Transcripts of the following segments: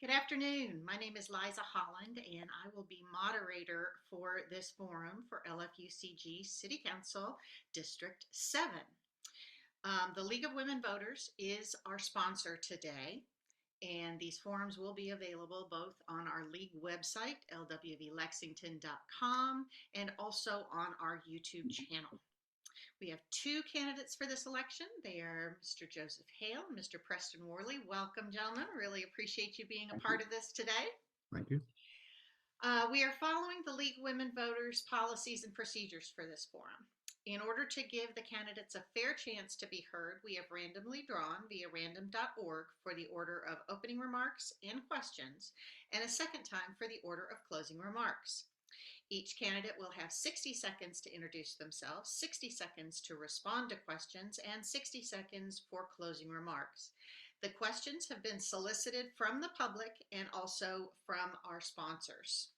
Good afternoon. My name is Liza Holland, and I will be moderator for this forum for LFUCG City Council District 7. The League of Women Voters is our sponsor today, and these forums will be available both on our league website, lwvlexington.com, and also on our YouTube channel. We have two candidates for this election. They are Mr. Joseph Hale and Mr. Preston Worley. Welcome, gentlemen. Really appreciate you being a part of this today. Thank you. We are following the League of Women Voters policies and procedures for this forum. In order to give the candidates a fair chance to be heard, we have randomly drawn via random.org for the order of opening remarks and questions, and a second time for the order of closing remarks. Each candidate will have 60 seconds to introduce themselves, 60 seconds to respond to questions, and 60 seconds for closing remarks. The questions have been solicited from the public and also from our sponsors.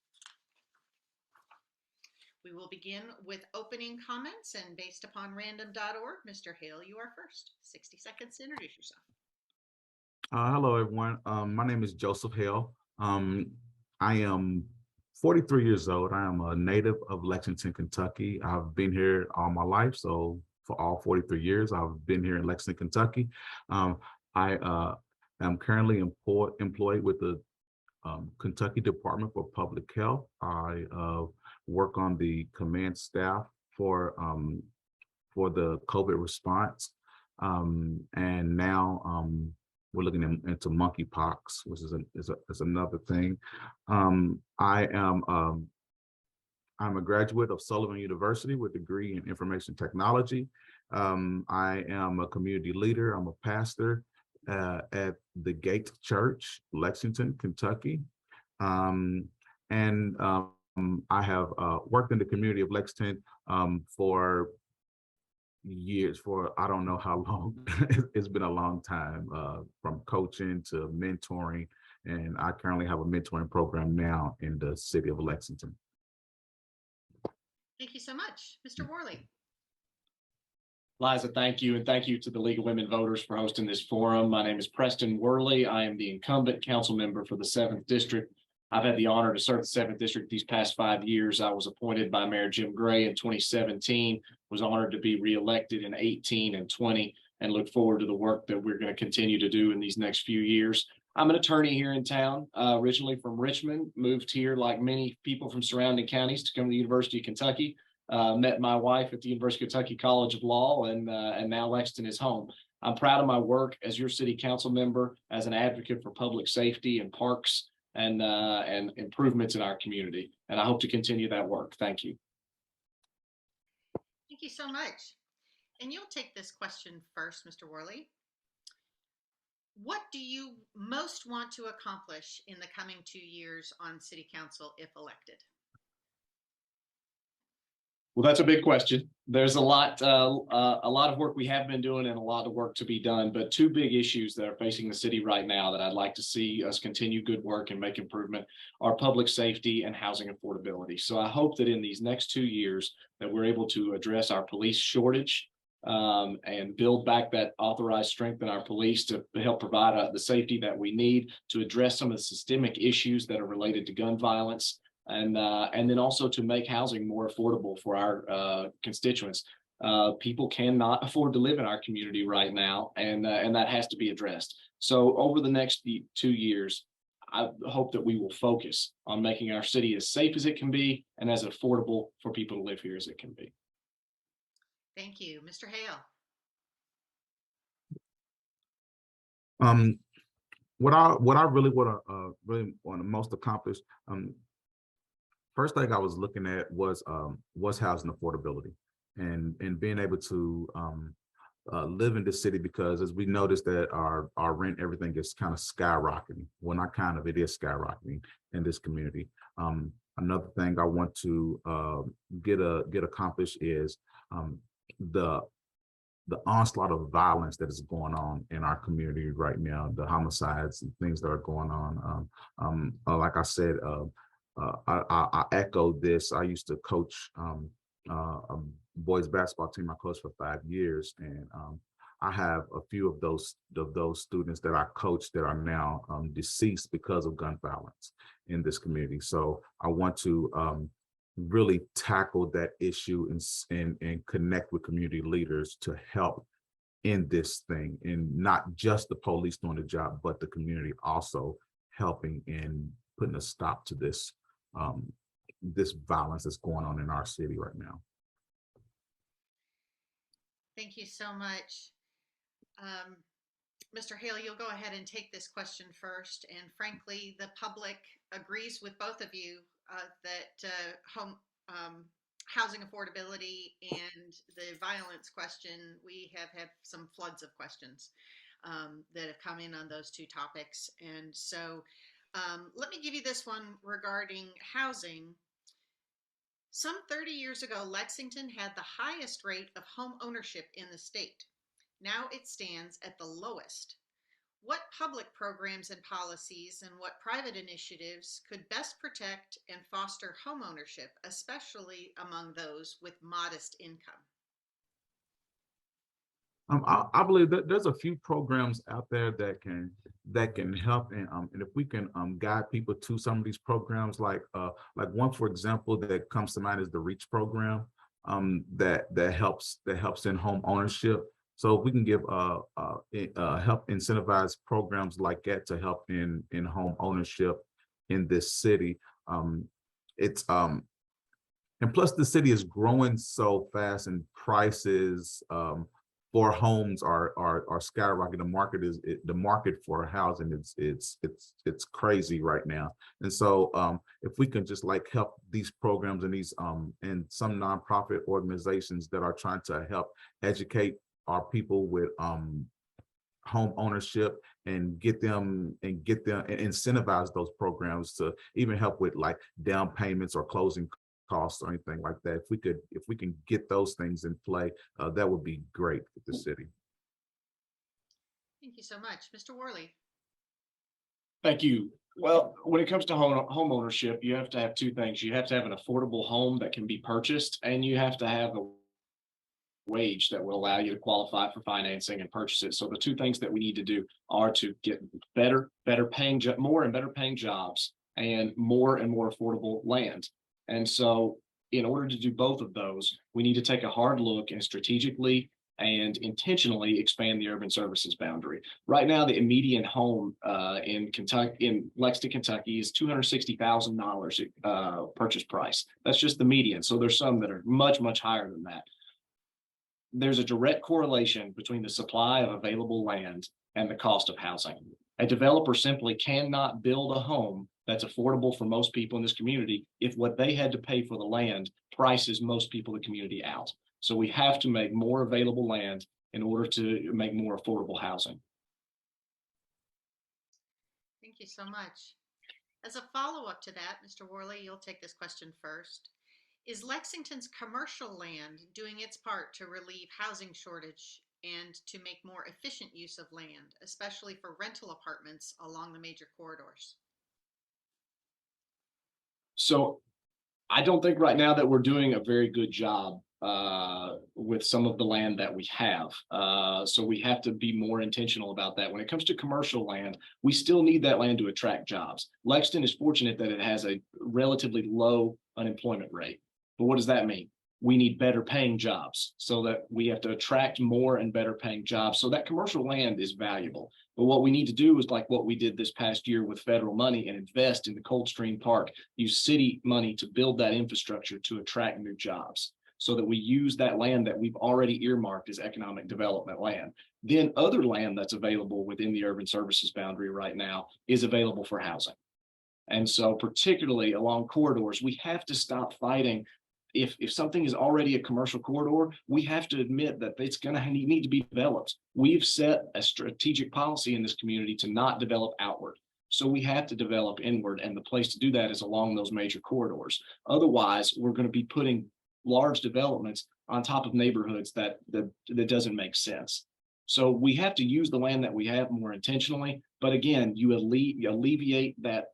We will begin with opening comments, and based upon random.org, Mr. Hale, you are first. 60 seconds to introduce yourself. Hello, everyone. My name is Joseph Hale. I am 43 years old. I am a native of Lexington, Kentucky. I've been here all my life. So for all 43 years, I've been here in Lexington, Kentucky. I am currently employed with the Kentucky Department for Public Health. I work on the command staff for the COVID response. And now we're looking into monkeypox, which is another thing. I'm a graduate of Sullivan University with a degree in information technology. I am a community leader. I'm a pastor at the Gate Church, Lexington, Kentucky. I have worked in the community of Lexington for years, for I don't know how long. It's been a long time, from coaching to mentoring, and I currently have a mentoring program now in the city of Lexington. Thank you so much. Mr. Worley. Liza, thank you, and thank you to the League of Women Voters for hosting this forum. My name is Preston Worley. I am the incumbent council member for the 7th District. I've had the honor to serve the 7th District these past 5 years. I was appointed by Mayor Jim Gray in 2017, was honored to be reelected in 18 and 20, and look forward to the work that we're going to continue to do in these next few years. I'm an attorney here in town, originally from Richmond, moved here like many people from surrounding counties to come to the University of Kentucky. Met my wife at the University of Kentucky College of Law, and now Lexington is home. I'm proud of my work as your city council member, as an advocate for public safety and parks and improvements in our community. And I hope to continue that work. Thank you. Thank you so much. And you'll take this question first, Mr. Worley. What do you most want to accomplish in the coming 2 years on city council if elected? Well, that's a big question. There's a lot of work we have been doing and a lot of work to be done, but two big issues that are facing the city right now that I'd like to see us continue good work and make improvement are public safety and housing affordability. So I hope that in these next 2 years that we're able to address our police shortage and build back that authorized strength in our police to help provide the safety that we need to address some of the systemic issues that are related to gun violence. And then also to make housing more affordable for our constituents. People cannot afford to live in our community right now, and that has to be addressed. So over the next 2 years, I hope that we will focus on making our city as safe as it can be and as affordable for people to live here as it can be. Thank you. Mr. Hale. What I really want to most accomplish. First thing I was looking at was housing affordability and being able to live in this city, because as we noticed that our rent, everything is kind of skyrocketing. Well, not kind of, it is skyrocketing in this community. Another thing I want to get accomplished is the onslaught of violence that is going on in our community right now, the homicides and things that are going on. Like I said, I echo this. I used to coach a boys basketball team. I coached for 5 years, and I have a few of those students that I coach that are now deceased because of gun violence in this community. So I want to really tackle that issue and connect with community leaders to help in this thing, and not just the police doing the job, but the community also helping in putting a stop to this this violence that's going on in our city right now. Thank you so much. Mr. Hale, you'll go ahead and take this question first. And frankly, the public agrees with both of you that housing affordability and the violence question, we have had some floods of questions that have come in on those two topics. And so let me give you this one regarding housing. Some 30 years ago, Lexington had the highest rate of home ownership in the state. Now it stands at the lowest. What public programs and policies and what private initiatives could best protect and foster homeownership, especially among those with modest income? I believe that there's a few programs out there that can help, and if we can guide people to some of these programs, like one, for example, that comes to mind is the REACH program, that helps in home ownership. So if we can give help incentivize programs like that to help in home ownership in this city, it's and plus the city is growing so fast, and prices for homes are skyrocketing. The market for housing it's crazy right now. And so if we can just like help these programs and these and some nonprofit organizations that are trying to help educate our people with home ownership and get them and incentivize those programs to even help with like down payments or closing costs or anything like that. If we can get those things in play, that would be great for the city. Thank you so much. Mr. Worley. Thank you. Well, when it comes to home ownership, you have to have two things. You have to have an affordable home that can be purchased, and you have to have a wage that will allow you to qualify for financing and purchase it. So the two things that we need to do are to get more and better paying jobs and more affordable land. And so in order to do both of those, we need to take a hard look and strategically and intentionally expand the urban services boundary. Right now, the median home in Lexington, Kentucky is $260,000 purchase price. That's just the median. So there's some that are much, much higher than that. There's a direct correlation between the supply of available land and the cost of housing. A developer simply cannot build a home that's affordable for most people in this community if what they had to pay for the land prices most people in the community out. So we have to make more available land in order to make more affordable housing. Thank you so much. As a follow-up to that, Mr. Worley, you'll take this question first. Is Lexington's commercial land doing its part to relieve housing shortage and to make more efficient use of land, especially for rental apartments along the major corridors? So I don't think right now that we're doing a very good job with some of the land that we have. So we have to be more intentional about that. When it comes to commercial land, we still need that land to attract jobs. Lexington is fortunate that it has a relatively low unemployment rate. But what does that mean? We need better paying jobs, so that we have to attract more and better paying jobs. So that commercial land is valuable. But what we need to do is like what we did this past year with federal money and invest in the Coldstream Park, use city money to build that infrastructure to attract new jobs, so that we use that land that we've already earmarked as economic development land. Then other land that's available within the urban services boundary right now is available for housing. And so particularly along corridors, we have to stop fighting. If something is already a commercial corridor, we have to admit that it's going to need to be developed. We've set a strategic policy in this community to not develop outward. So we have to develop inward, and the place to do that is along those major corridors. Otherwise, we're going to be putting large developments on top of neighborhoods that doesn't make sense. So we have to use the land that we have more intentionally. But again, you alleviate that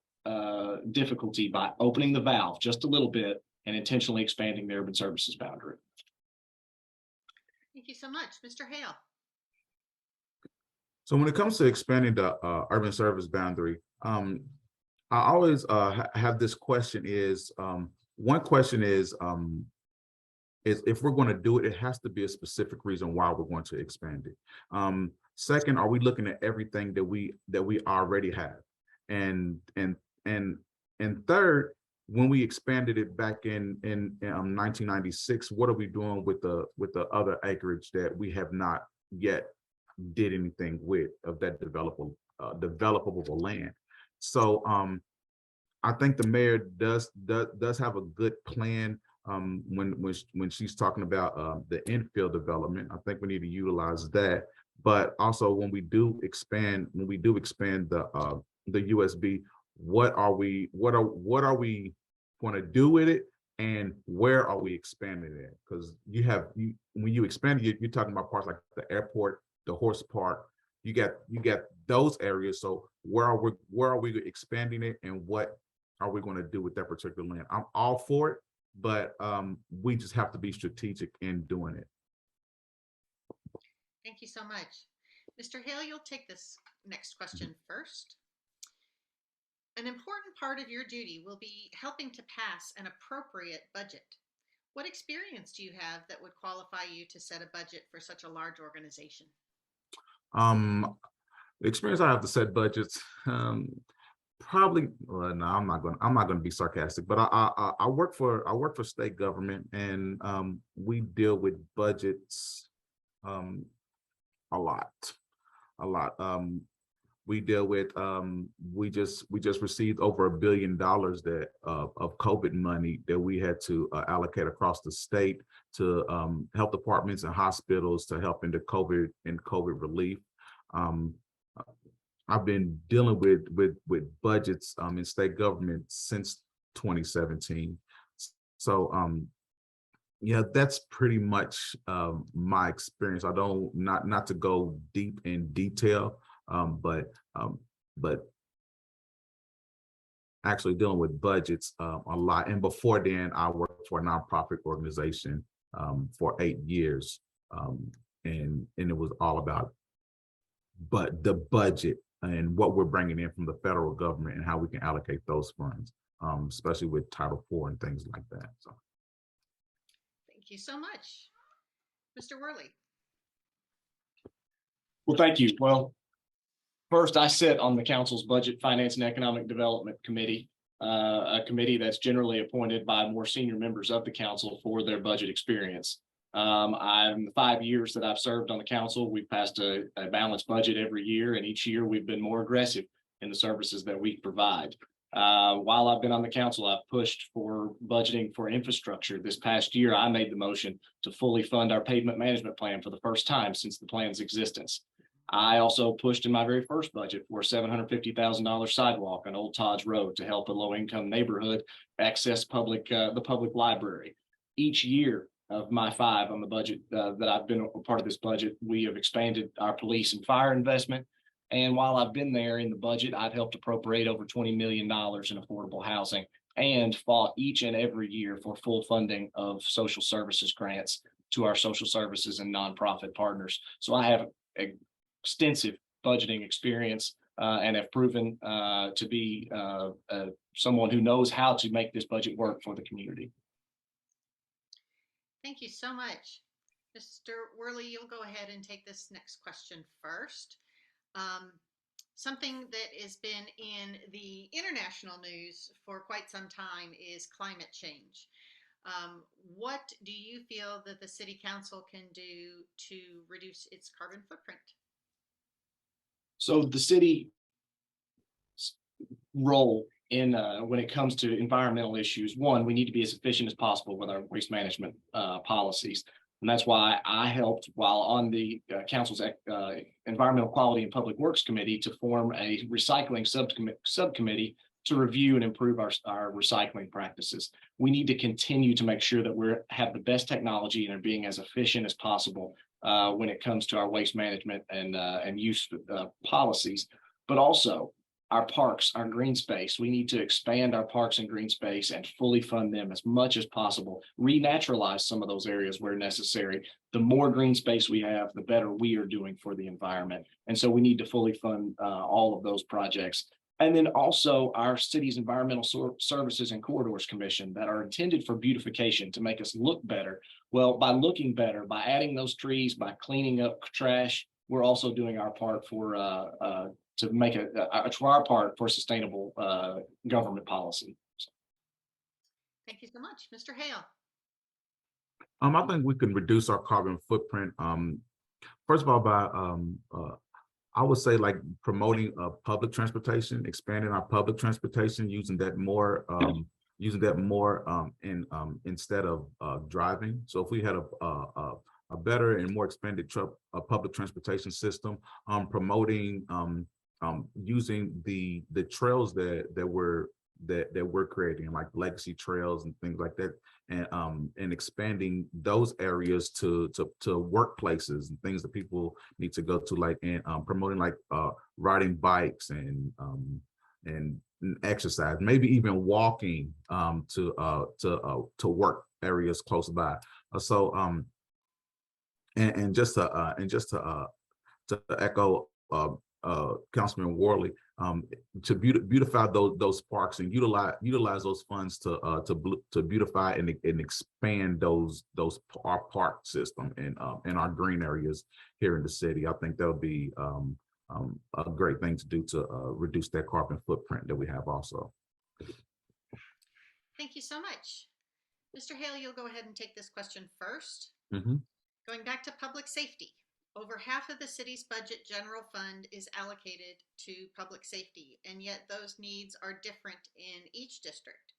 difficulty by opening the valve just a little bit and intentionally expanding the urban services boundary. Thank you so much. Mr. Hale. So when it comes to expanding the urban service boundary, I always have this question is, one question is if we're going to do it, it has to be a specific reason why we're going to expand it. Second, are we looking at everything that we already have? And third, when we expanded it back in 1996, what are we doing with the other acreage that we have not yet did anything with of that developable land? So I think the mayor does have a good plan when she's talking about the infill development. I think we need to utilize that. But also when we do expand the USB, what are we going to do with it, and where are we expanding it? Because when you expand it, you're talking about parts like the airport, the horse park. You got those areas. So where are we expanding it, and what are we going to do with that particular land? I'm all for it, but we just have to be strategic in doing it. Thank you so much. Mr. Hale, you'll take this next question first. An important part of your duty will be helping to pass an appropriate budget. What experience do you have that would qualify you to set a budget for such a large organization? The experience I have to set budgets, probably. Well, no, I'm not going to be sarcastic, but I work for state government, and we deal with budgets a lot. We deal with we just received over $1 billion that of COVID money that we had to allocate across the state to health departments and hospitals to help in the COVID relief. I've been dealing with budgets in state government since 2017. So yeah, that's pretty much my experience. I don't not to go deep in detail, but actually dealing with budgets a lot. And before then, I worked for a nonprofit organization for 8 years, and it was all about the budget and what we're bringing in from the federal government and how we can allocate those funds, especially with Title IV and things like that. So. Thank you so much. Mr. Worley. Well, thank you. Well, first, I sit on the council's Budget, Finance, and Economic Development Committee, a committee that's generally appointed by more senior members of the council for their budget experience. In the 5 years that I've served on the council, we've passed a balanced budget every year, and each year we've been more aggressive in the services that we provide. While I've been on the council, I've pushed for budgeting for infrastructure. This past year, I made the motion to fully fund our pavement management plan for the first time since the plan's existence. I also pushed in my very first budget for a $750,000 sidewalk on Old Todd's Road to help a low-income neighborhood access the public library. Each year of my 5 on the budget that I've been a part of this budget, we have expanded our police and fire investment. And while I've been there in the budget, I've helped appropriate over $20 million in affordable housing and fought each and every year for full funding of social services grants to our social services and nonprofit partners. So I have extensive budgeting experience and have proven to be someone who knows how to make this budget work for the community. Thank you so much. Mr. Worley, you'll go ahead and take this next question first. Something that has been in the international news for quite some time is climate change. What do you feel that the City Council can do to reduce its carbon footprint? So the city's role in when it comes to environmental issues, one, we need to be as efficient as possible with our waste management policies. And that's why I helped while on the council's Environmental Quality and Public Works Committee to form a recycling subcommittee to review and improve our recycling practices. We need to continue to make sure that we have the best technology and are being as efficient as possible when it comes to our waste management and use policies. But also, our parks, our green space. We need to expand our parks and green space and fully fund them as much as possible. Renaturalize some of those areas where necessary. The more green space we have, the better we are doing for the environment. And so we need to fully fund all of those projects. And then also our city's environmental services and corridors commission that are intended for beautification to make us look better. Well, by looking better, by adding those trees, by cleaning up trash, we're also doing our part for to make our part for sustainable government policy. Thank you so much. Mr. Hale. I think we can reduce our carbon footprint. First of all, by I would say like promoting public transportation, expanding our public transportation, using that more instead of driving. So if we had a better and more expanded public transportation system, promoting using the trails that we're creating, like legacy trails and things like that, and expanding those areas to workplaces and things that people need to go to, like, and promoting like riding bikes and exercise, maybe even walking to work areas close by. And just to echo Councilman Worley, to beautify those parks and utilize those funds to beautify and expand our park system and our green areas here in the city. I think that would be a great thing to do to reduce that carbon footprint that we have also. Thank you so much. Mr. Hale, you'll go ahead and take this question first. Mm-hmm. Going back to public safety, over half of the city's budget general fund is allocated to public safety, and yet those needs are different in each district.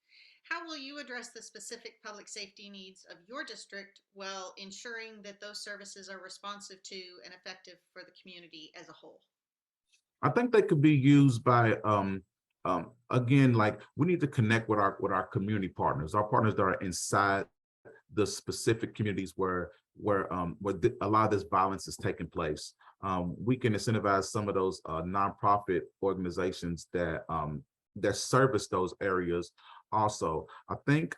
How will you address the specific public safety needs of your district while ensuring that those services are responsive to and effective for the community as a whole? I think they could be used by again, like, we need to connect with our community partners, our partners that are inside the specific communities where a lot of this violence is taking place. We can incentivize some of those nonprofit organizations that service those areas. Also, I think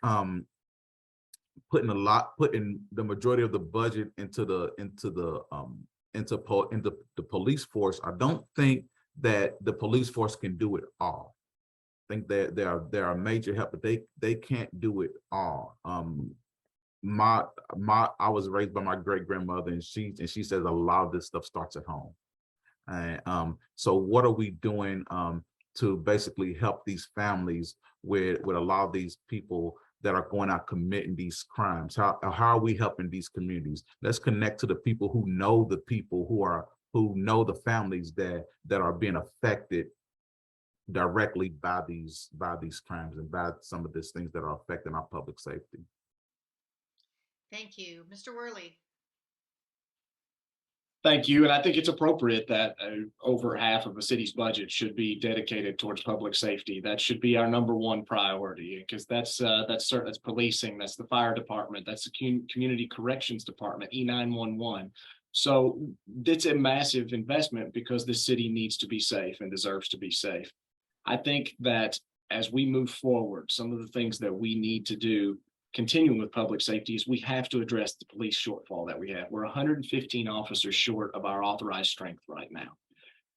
putting the majority of the budget into the police force. I don't think that the police force can do it all. I think that there are major help, but they can't do it all. I was raised by my great grandmother, and she says a lot of this stuff starts at home. And so what are we doing to basically help these families with a lot of these people that are going out committing these crimes? How are we helping these communities? Let's connect to the people who know who know the families that are being affected directly by these crimes and by some of these things that are affecting our public safety. Thank you. Mr. Worley. Thank you. And I think it's appropriate that over half of the city's budget should be dedicated towards public safety. That should be our number one priority, because that's policing, that's the fire department, that's the community corrections department, E911. So it's a massive investment because the city needs to be safe and deserves to be safe. I think that as we move forward, some of the things that we need to do, continuing with public safety, is we have to address the police shortfall that we have. We're 115 officers short of our authorized strength right now.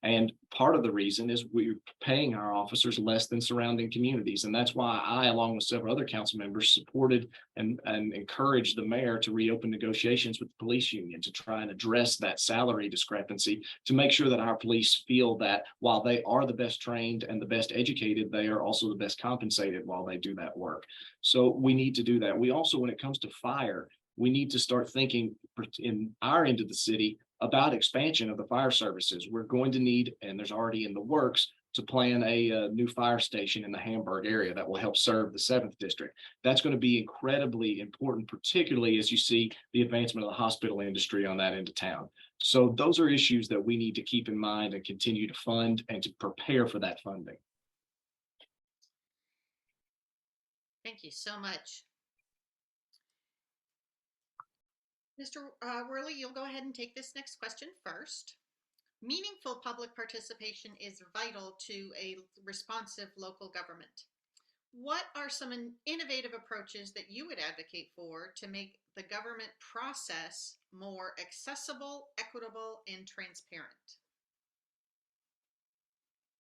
And part of the reason is we're paying our officers less than surrounding communities. And that's why I, along with several other council members, supported and encouraged the mayor to reopen negotiations with the police union to try and address that salary discrepancy, to make sure that our police feel that while they are the best trained and the best educated, they are also the best compensated while they do that work. So we need to do that. We also, when it comes to fire, we need to start thinking in our end of the city about expansion of the fire services. We're going to need, and there's already in the works, to plan a new fire station in the Hamburg area that will help serve the 7th district. That's going to be incredibly important, particularly as you see the advancement of the hospital industry on that end of town. So those are issues that we need to keep in mind and continue to fund and to prepare for that funding. Thank you so much. Mr. Worley, you'll go ahead and take this next question first. Meaningful public participation is vital to a responsive local government. What are some innovative approaches that you would advocate for to make the government process more accessible, equitable, and transparent?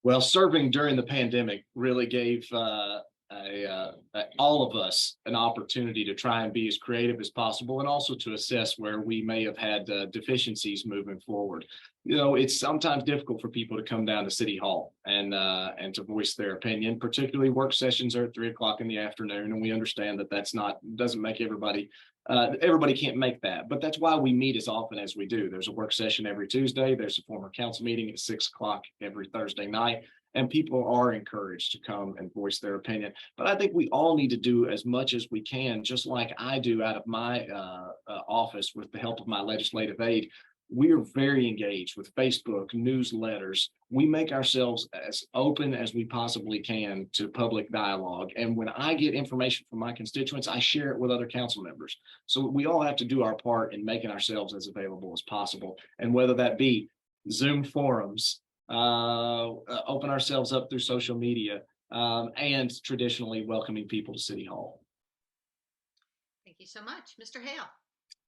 Well, serving during the pandemic really gave all of us an opportunity to try and be as creative as possible, and also to assess where we may have had deficiencies moving forward. You know, it's sometimes difficult for people to come down to City Hall and to voice their opinion. Particularly, work sessions are at 3 o'clock in the afternoon, and we understand that doesn't make everybody. Everybody can't make that, but that's why we meet as often as we do. There's a work session every Tuesday. There's a former council meeting at 6 o'clock every Thursday night, and people are encouraged to come and voice their opinion. But I think we all need to do as much as we can, just like I do out of my office with the help of my legislative aide. We are very engaged with Facebook, newsletters. We make ourselves as open as we possibly can to public dialogue. And when I get information from my constituents, I share it with other council members. So we all have to do our part in making ourselves as available as possible. And whether that be Zoom forums, open ourselves up through social media, and traditionally welcoming people to City Hall. Thank you so much. Mr. Hale.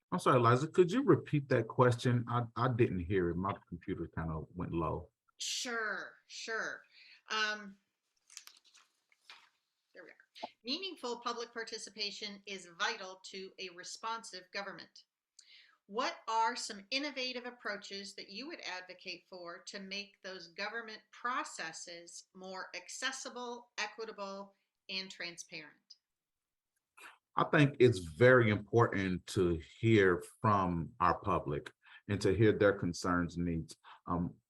I'm sorry, Liza, could you repeat that question? I didn't hear it. My computer kind of went low. Sure. There we are. Meaningful public participation is vital to a responsive government. What are some innovative approaches that you would advocate for to make those government processes more accessible, equitable, and transparent? I think it's very important to hear from our public and to hear their concerns and needs.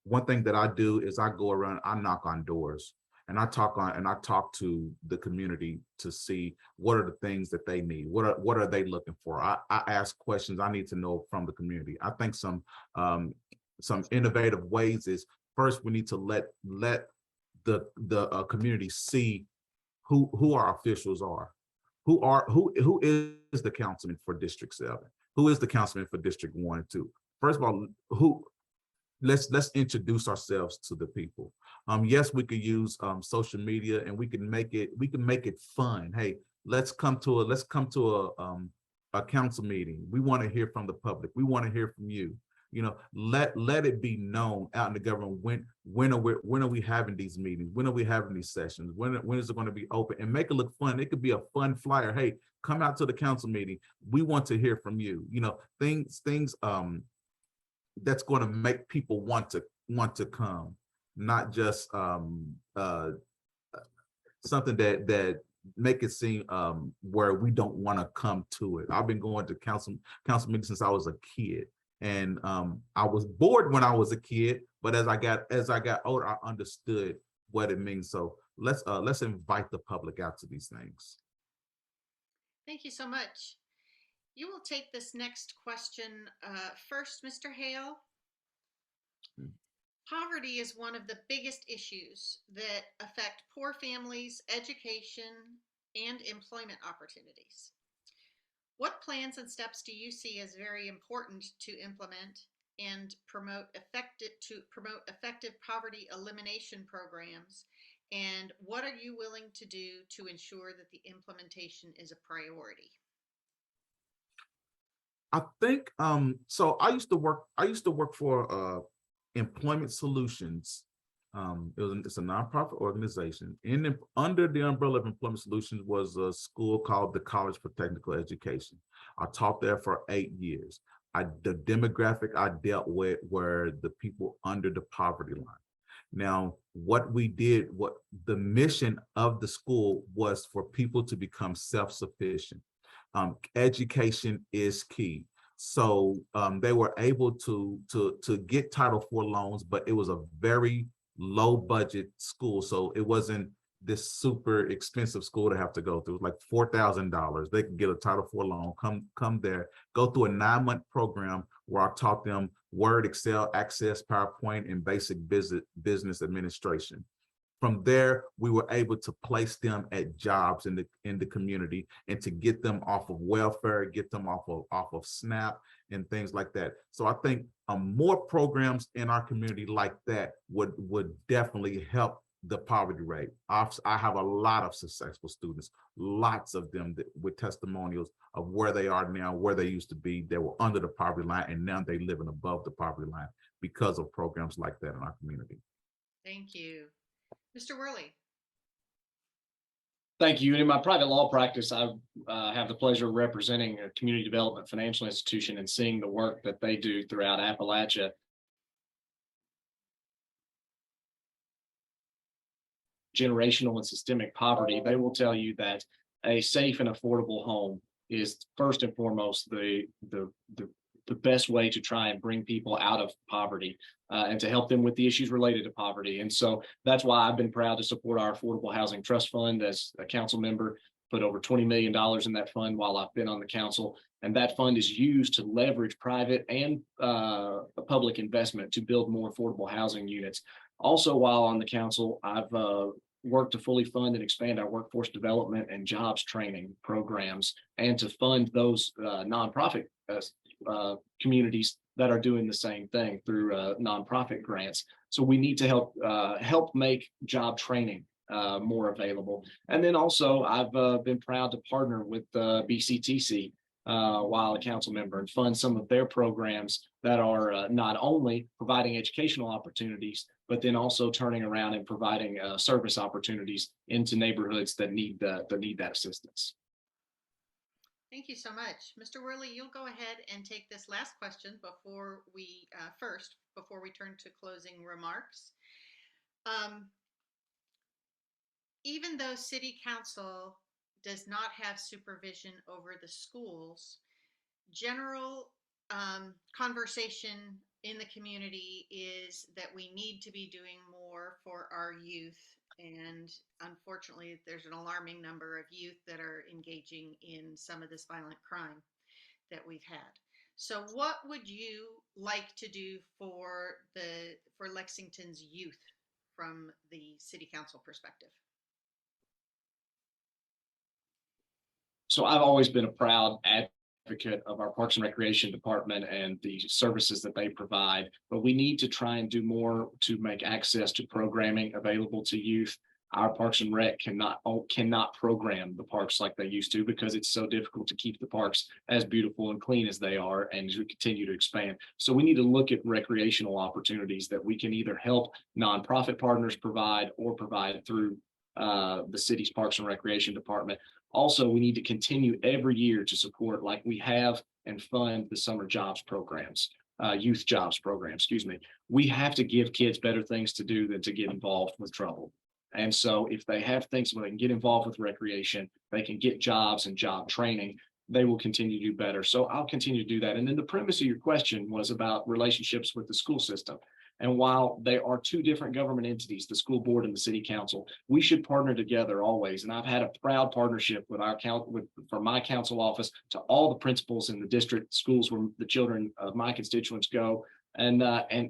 One thing that I do is I go around, I knock on doors, and I talk to the community to see what are the things that they need. What are they looking for? I ask questions. I need to know from the community. I think some innovative ways is, first we need to let the community see who our officials are. Who is the councilman for District 7? Who is the councilman for District 1 and 2? First of all, let's introduce ourselves to the people. Yes, we could use social media, and we can make it fun. Hey, let's come to a council meeting. We want to hear from the public. We want to hear from you. You know, let it be known out in the government when are we having these meetings? When are we having these sessions? When is it going to be open? And make it look fun. It could be a fun flyer. Hey, come out to the council meeting. We want to hear from you. You know, things that's going to make people want to come, not just something that make it seem where we don't want to come to it. I've been going to council meetings since I was a kid. And I was bored when I was a kid, but as I got older, I understood what it means. So let's invite the public out to these things. Thank you so much. You will take this next question first, Mr. Hale. Poverty is one of the biggest issues that affect poor families, education, and employment opportunities. What plans and steps do you see as very important to implement and promote effective poverty elimination programs? And what are you willing to do to ensure that the implementation is a priority? I think so I used to work for Employment Solutions. It's a nonprofit organization. Under the umbrella of Employment Solutions was a school called the College for Technical Education. I taught there for 8 years. The demographic I dealt with were the people under the poverty line. Now, what the mission of the school was for people to become self-sufficient. Education is key. So they were able to get Title IV loans, but it was a very low budget school. So it wasn't this super expensive school to have to go through, like $4,000. They could get a Title IV loan, come there, go through a 9-month program where I taught them Word, Excel, Access, PowerPoint, and basic business administration. From there, we were able to place them at jobs in the community and to get them off of welfare, get them off of SNAP and things like that. So I think more programs in our community like that would definitely help the poverty rate. I have a lot of successful students, lots of them with testimonials of where they are now, where they used to be. They were under the poverty line, and now they're living above the poverty line because of programs like that in our community. Thank you. Mr. Worley. Thank you. And in my private law practice, I have the pleasure of representing a community development financial institution and seeing the work that they do throughout Appalachia. Generational and systemic poverty, they will tell you that a safe and affordable home is first and foremost the best way to try and bring people out of poverty and to help them with the issues related to poverty. And so that's why I've been proud to support our Affordable Housing Trust Fund as a council member, put over $20 million in that fund while I've been on the council. And that fund is used to leverage private and public investment to build more affordable housing units. Also, while on the council, I've worked to fully fund and expand our workforce development and jobs training programs and to fund those nonprofit communities that are doing the same thing through nonprofit grants. So we need to help make job training more available. And then also I've been proud to partner with BCTC while a council member and fund some of their programs that are not only providing educational opportunities, but then also turning around and providing service opportunities into neighborhoods that need that assistance. Thank you so much. Mr. Worley, you'll go ahead and take this last question before we turn to closing remarks. Even though City Council does not have supervision over the schools, general conversation in the community is that we need to be doing more for our youth. And unfortunately, there's an alarming number of youth that are engaging in some of this violent crime that we've had. So what would you like to do for Lexington's youth from the City Council perspective? So I've always been a proud advocate of our Parks and Recreation Department and the services that they provide, but we need to try and do more to make access to programming available to youth. Our Parks and Rec cannot program the parks like they used to because it's so difficult to keep the parks as beautiful and clean as they are and to continue to expand. So we need to look at recreational opportunities that we can either help nonprofit partners provide or provide through the city's Parks and Recreation Department. Also, we need to continue every year to support, like we have, and fund the summer jobs programs, youth jobs program, excuse me. We have to give kids better things to do than to get involved with trouble. And so if they have things where they can get involved with recreation, they can get jobs and job training, they will continue to do better. So I'll continue to do that. And then the premise of your question was about relationships with the school system. And while they are two different government entities, the school board and the city council, we should partner together always. And I've had a proud partnership with from my council office to all the principals in the district schools where the children of my constituents go. And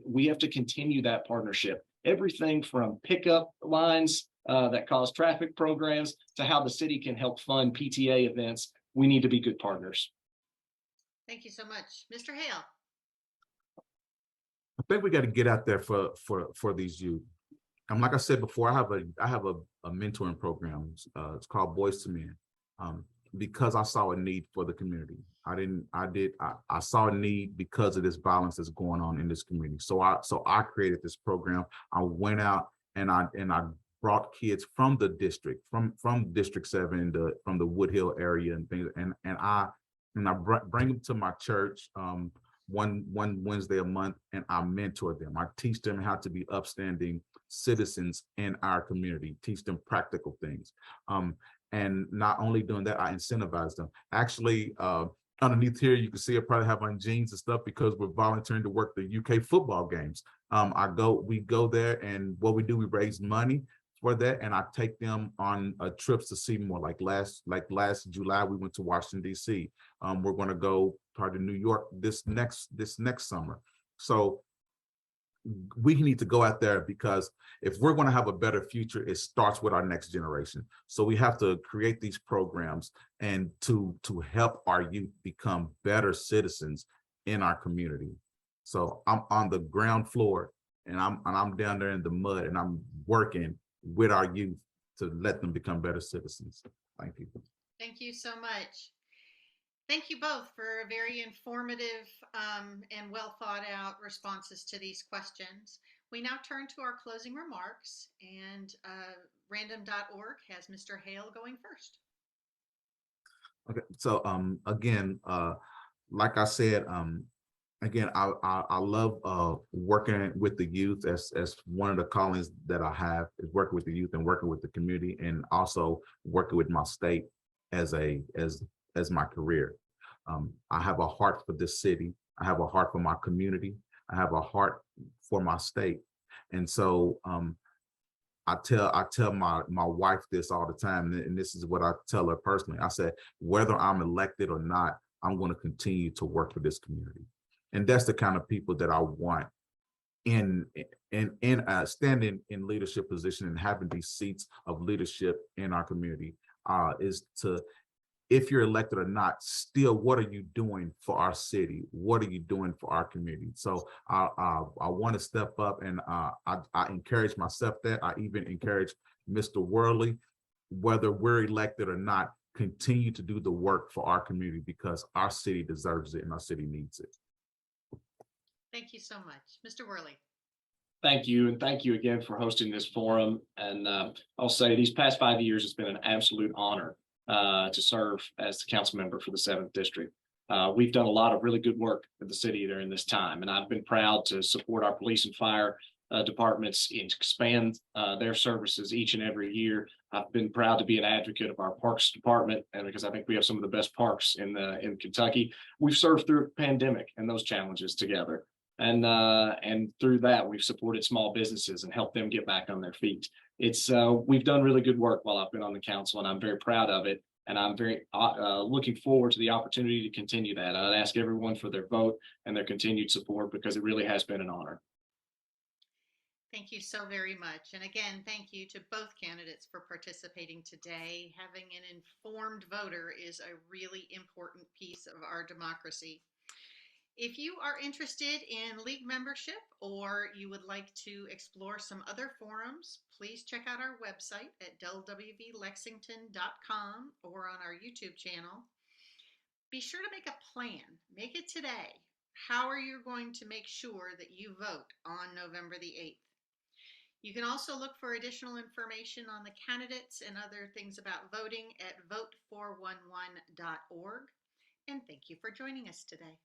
we have to continue that partnership. Everything from pickup lines that cause traffic programs to how the city can help fund PTA events. We need to be good partners. Thank you so much. Mr. Hale. I think we got to get out there for these youth. Like I said before, I have a mentoring program. It's called Boys to Men, because I saw a need for the community. I saw a need because of this violence that's going on in this community. So I created this program. I went out and I brought kids from the district, from District 7, from the Wood Hill area and things, and I bring them to my church. One Wednesday a month, and I mentor them. I teach them how to be upstanding citizens in our community, teach them practical things. And not only doing that, I incentivize them. Actually, underneath here, you can see I probably have on jeans and stuff because we're volunteering to work the UK football games. We go there, and what we do, we raise money for that, and I take them on trips to see more. Like last July, we went to Washington, D.C. We're going to go probably to New York this next summer. So we need to go out there, because if we're going to have a better future, it starts with our next generation. So we have to create these programs and to help our youth become better citizens in our community. So I'm on the ground floor, and I'm down there in the mud, and I'm working with our youth to let them become better citizens. Thank you. Thank you so much. Thank you both for very informative and well thought out responses to these questions. We now turn to our closing remarks, and random.org has Mr. Hale going first. Okay, so again, like I said, again, I love working with the youth, as one of the callings that I have is working with the youth and working with the community, and also working with my state as my career. I have a heart for this city. I have a heart for my community. I have a heart for my state. And so I tell my wife this all the time, and this is what I tell her personally. I said, whether I'm elected or not, I'm going to continue to work for this community. And that's the kind of people that I want in standing in leadership position and having these seats of leadership in our community, is to, if you're elected or not, still, what are you doing for our city? What are you doing for our community? So I want to step up, and I encourage myself that. I even encourage Mr. Worley, whether we're elected or not, continue to do the work for our community, because our city deserves it and our city needs it. Thank you so much. Mr. Worley. Thank you. And thank you again for hosting this forum. And I'll say these past 5 years, it's been an absolute honor to serve as the council member for the 7th District. We've done a lot of really good work in the city during this time, and I've been proud to support our police and fire departments and expand their services each and every year. I've been proud to be an advocate of our parks department, and because I think we have some of the best parks in Kentucky. We've served through a pandemic and those challenges together. And through that, we've supported small businesses and helped them get back on their feet. We've done really good work while I've been on the council, and I'm very proud of it. And I'm very looking forward to the opportunity to continue that. I'd ask everyone for their vote and their continued support, because it really has been an honor. Thank you so very much. And again, thank you to both candidates for participating today. Having an informed voter is a really important piece of our democracy. If you are interested in league membership, or you would like to explore some other forums, please check out our website at LWVLexington.com or on our YouTube channel. Be sure to make a plan. Make it today. How are you going to make sure that you vote on November the 8th? You can also look for additional information on the candidates and other things about voting at vote411.org. And thank you for joining us today.